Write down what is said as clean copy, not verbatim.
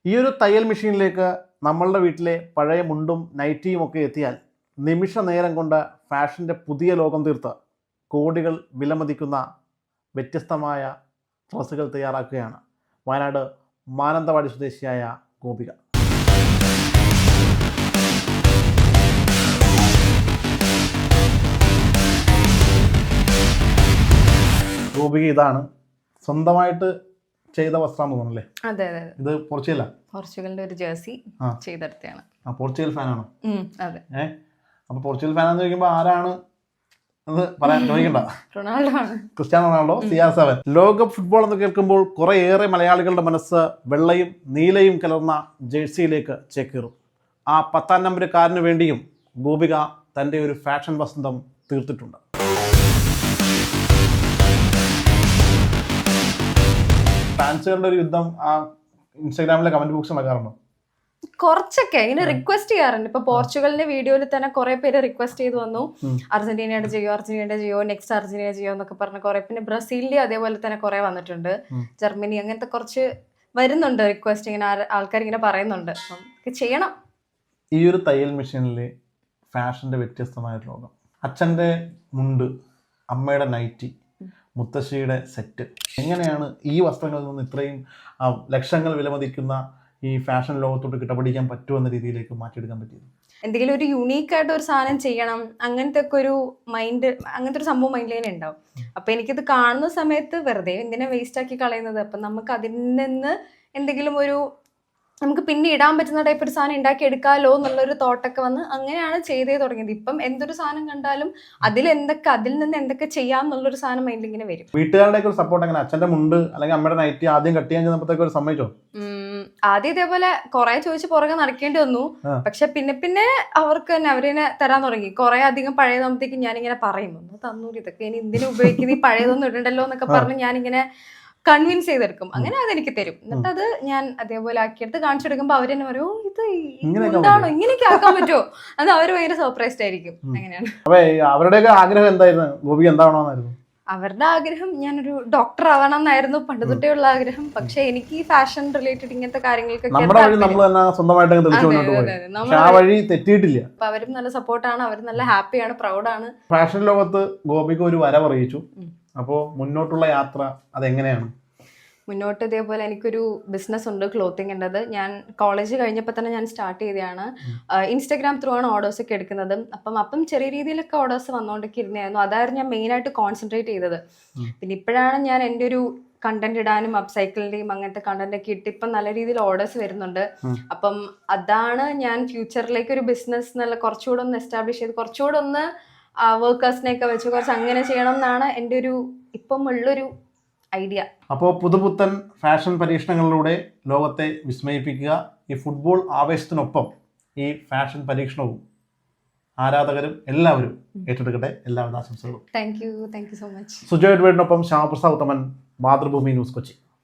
ഈ ഒരു തയ്യൽ മെഷീനിലേക്ക് നമ്മളുടെ വീട്ടിലെ പഴയ മുണ്ടും നൈറ്റിയും ഒക്കെ എത്തിയാൽ നിമിഷ നേരം കൊണ്ട് ഫാഷൻ്റെ പുതിയ ലോകം തീർത്ത് കോടികൾ വിലമതിക്കുന്ന വ്യത്യസ്തമായ ഡ്രസ്സുകൾ തയ്യാറാക്കുകയാണ് വയനാട് മാനന്തവാടി സ്വദേശിയായ ഗോപിക. ഗോപിക ഇതാണ് സ്വന്തമായിട്ട് ചെയ്ത വസ്ത്രം തോന്നുന്നല്ലേ? അതെ അതെ. ഇത് പോർച്ചുഗലിന്റെ ഒരു ജേഴ്സി ചെയ്തെടുത്തതാണ്. പോർച്ചുഗൽ ഫാനാണോ? അതെ. അപ്പൊ പോർച്ചുഗൽ ഫാനാന്ന് ചോദിക്കുമ്പോൾ ആരാണ് അത് പറയാൻ ചോദിക്കണ്ട. റൊണാൾഡോ ആണ്. Cristiano Ronaldo, CR7. ലോകകപ്പ് ഫുട്ബോൾ എന്ന് കേൾക്കുമ്പോൾ കുറേയേറെ മലയാളികളുടെ മനസ്സ് വെള്ളയും നീലയും കലർന്ന ജേഴ്സിയിലേക്ക് ചേക്കേറും. ആ 10ാം നമ്പരുകാരന് വേണ്ടിയും ഗോപിക തൻ്റെ ഒരു ഫാഷൻ വസന്തം തീർത്തിട്ടുണ്ട്. ഫാൻസുകളുടെ ഒരു യുദ്ധം ആ ഇൻസ്റ്റാഗ്രാമിലെ കമന്റ് ബോക്സ് നടക്കാറുണ്ടോ? കുറച്ചൊക്കെ ഇങ്ങനെ റിക്വസ്റ്റ് ചെയ്യാറുണ്ട്. ഇപ്പൊ പോർച്ചുഗലിന്റെ വീഡിയോയിൽ തന്നെ കുറെ പേര് റിക്വസ്റ്റ് ചെയ്ത് വന്നു, അർജന്റീനയുടെ ചെയ്യോ, നെക്സ്റ്റ് അർജന്റീന ചെയ്യോ എന്നൊക്കെ പറഞ്ഞ കുറെ. പിന്നെ ബ്രസീലിന്റെ അതേപോലെ തന്നെ കുറെ വന്നിട്ടുണ്ട്, ജർമ്മനി, അങ്ങനത്തെ കുറച്ച് വരുന്നുണ്ട് റിക്വസ്റ്റ്. ഇങ്ങനെ ആൾക്കാർ ഇങ്ങനെ പറയുന്നുണ്ട്, ചെയ്യണം. ഈ ഒരു തയ്യൽ മെഷീനിലെ ഫാഷന്റെ വ്യത്യസ്തമായ ലോകം. അച്ഛൻ്റെ മുണ്ട്, അമ്മയുടെ നൈറ്റി, മുത്തശ്ശിയുടെ സെറ്റ്, എങ്ങനെയാണ് ഈ വസ്ത്രങ്ങളിൽ നിന്ന് ഇത്രയും ലക്ഷങ്ങൾ വിലമതിക്കുന്ന ഈ ഫാഷൻ ലോകത്തോട്ട് കിട്ടപിടിക്കാൻ പറ്റുമെന്ന രീതിയിലേക്ക് മാറ്റിയെടുക്കാൻ പറ്റിയത്? എന്തെങ്കിലും ഒരു യുണീക്ക് ആയിട്ട് ഒരു സാധനം ചെയ്യണം, അങ്ങനത്തെ ഒക്കെ ഒരു മൈൻഡ്, അങ്ങനത്തെ ഒരു സംഭവം മൈൻഡിൽ തന്നെ ഉണ്ടാവും. അപ്പൊ എനിക്കിത് കാണുന്ന സമയത്ത് വെറുതെ എന്തിനാ വേസ്റ്റ് ആക്കി കളയുന്നത്, അപ്പൊ നമുക്ക് അതിൽ നിന്ന് എന്തെങ്കിലും ഒരു നമുക്ക് പിന്നെ ഇടാൻ പറ്റുന്ന ടൈപ്പ് ഒരു സാധനം ഉണ്ടാക്കി എടുക്കാമല്ലോ എന്നുള്ളൊരു തോട്ടൊക്കെ വന്ന് അങ്ങനെയാണ് ചെയ്തേ തുടങ്ങിയത്. ഇപ്പം എന്തൊരു സാധനം കണ്ടാലും അതിൽ നിന്ന് എന്തൊക്കെ ചെയ്യാം എന്നുള്ളൊരു സാധനം മൈൻഡിൽ ഇങ്ങനെ വരും. വീട്ടുകാരുടെ ഒരു സപ്പോർട്ട് എങ്ങനെ? അച്ഛന്റെ മുണ്ട് അല്ലെങ്കിൽ അമ്മയുടെ നൈറ്റി ആദ്യം കട്ട് ചെയ്യാൻ ചെന്നപ്പോഴത്തേക്ക് ഒരു സമ്മതിച്ചോ? ആദ്യം ഇതേപോലെ കുറെ ചോദിച്ച് പുറകെ നടക്കേണ്ടി വന്നു. പക്ഷെ പിന്നെ അവർക്ക് തന്നെ അവരിനെ തരാൻ തുടങ്ങി. കുറെ അധികം പഴയതാകുമ്പോഴത്തേക്കും ഞാനിങ്ങനെ പറയും, തന്നൂരി ഇതൊക്കെ ഇനി എന്തിനു ഉപയോഗിക്കുന്നത്, ഈ പഴയതൊന്നും ഇടണ്ടല്ലോ എന്നൊക്കെ പറഞ്ഞ് ഞാനിങ്ങനെ കൺവിൻസ് ചെയ്തെടുക്കും. അങ്ങനെ അതെനിക്ക് തരും. എന്നിട്ട് അത് ഞാൻ അതേപോലെ ആക്കിയെടുത്ത് കാണിച്ചെടുക്കുമ്പോ അവരെന്നെ പറയും, ഇത് എന്താണോ ഇങ്ങനെയൊക്കെ ആക്കാൻ പറ്റുമോ? അത് അവര് ഭയങ്കര സർപ്രൈസ്ഡ് ആയിരിക്കും. അങ്ങനെയാണ്. അവരുടെയൊക്കെ ആഗ്രഹം എന്തായിരുന്നു? ഗോപിക എന്താവണമെന്നായിരുന്നു? അവരുടെ ആഗ്രഹം ഞാനൊരു ഡോക്ടർ ആവണം എന്നായിരുന്നു പണ്ട് തൊട്ടേ ഉള്ള ആഗ്രഹം. പക്ഷെ എനിക്ക് ഈ ഫാഷൻ റിലേറ്റഡ് ഇങ്ങനത്തെ കാര്യങ്ങൾക്കൊക്കെ അവരും നല്ല സപ്പോർട്ടാണ്, അവർ നല്ല ഹാപ്പിയാണ്, പ്രൗഡാണ്. ഫാഷൻ ലോകത്ത് ഗോപിക ഒരു വരവറിയിച്ചു. അപ്പോൾ മുന്നോട്ടുള്ള യാത്ര അതെങ്ങനെയാണ്? മുന്നോട്ട് ഇതേപോലെ എനിക്കൊരു ബിസിനസ് ഉണ്ട്, ക്ലോത്തിങ്ങിൻ്റെത്. ഞാൻ കോളേജ് കഴിഞ്ഞപ്പോൾ തന്നെ ഞാൻ സ്റ്റാർട്ട് ചെയ്തതാണ്. ഇൻസ്റ്റാഗ്രാം ത്രൂ ആണ് ഓർഡേഴ്സ് ഒക്കെ എടുക്കുന്നത്. അപ്പം ചെറിയ രീതിയിലൊക്കെ ഓർഡേഴ്സ് വന്നുകൊണ്ടൊക്കെ ഇരുന്നായിരുന്നു. അതായിരുന്നു ഞാൻ മെയിനായിട്ട് കോൺസെൻട്രേറ്റ് ചെയ്തത്. പിന്നെ ഇപ്പോഴാണ് ഞാൻ എൻ്റെ ഒരു കണ്ടന്റ് ഇടാനും അപ്സൈക്കിളിൻ്റെയും അങ്ങനത്തെ കണ്ടന്റ് ഒക്കെ ഇട്ട് ഇപ്പം നല്ല രീതിയിൽ ഓർഡേഴ്സ് വരുന്നുണ്ട്. അപ്പം അതാണ് ഞാൻ ഫ്യൂച്ചറിലേക്ക് ഒരു ബിസിനസ് നല്ല കുറച്ചുകൂടെ ഒന്ന് എസ്റ്റാബ്ലിഷ് ചെയ്ത് കുറച്ചുകൂടെ ഒന്ന് വർക്കേഴ്സിനെയൊക്കെ വെച്ച് കുറച്ച് അങ്ങനെ ചെയ്യണം എന്നാണ് എൻ്റെ ഒരു ഇപ്പം ഉള്ളൊരു ഐഡിയ. അപ്പോൾ പുതുപുത്തൻ ഫാഷൻ പരീക്ഷണങ്ങളിലൂടെ ലോകത്തെ വിസ്മയിപ്പിക്കുക. ഈ ഫുട്ബോൾ ആവേശത്തിനൊപ്പം ഈ ഫാഷൻ പരീക്ഷണവും ആരാധകരും എല്ലാവരും ഏറ്റെടുക്കട്ടെ. എല്ലാവരും ആശംസകളും. Thank you so much. Sujay എഡ്വേർഡിനൊപ്പം ശ്യാമപ്രസാദ് ഉത്തമൻ, മാതൃഭൂമി ന്യൂസ്, കൊച്ചി.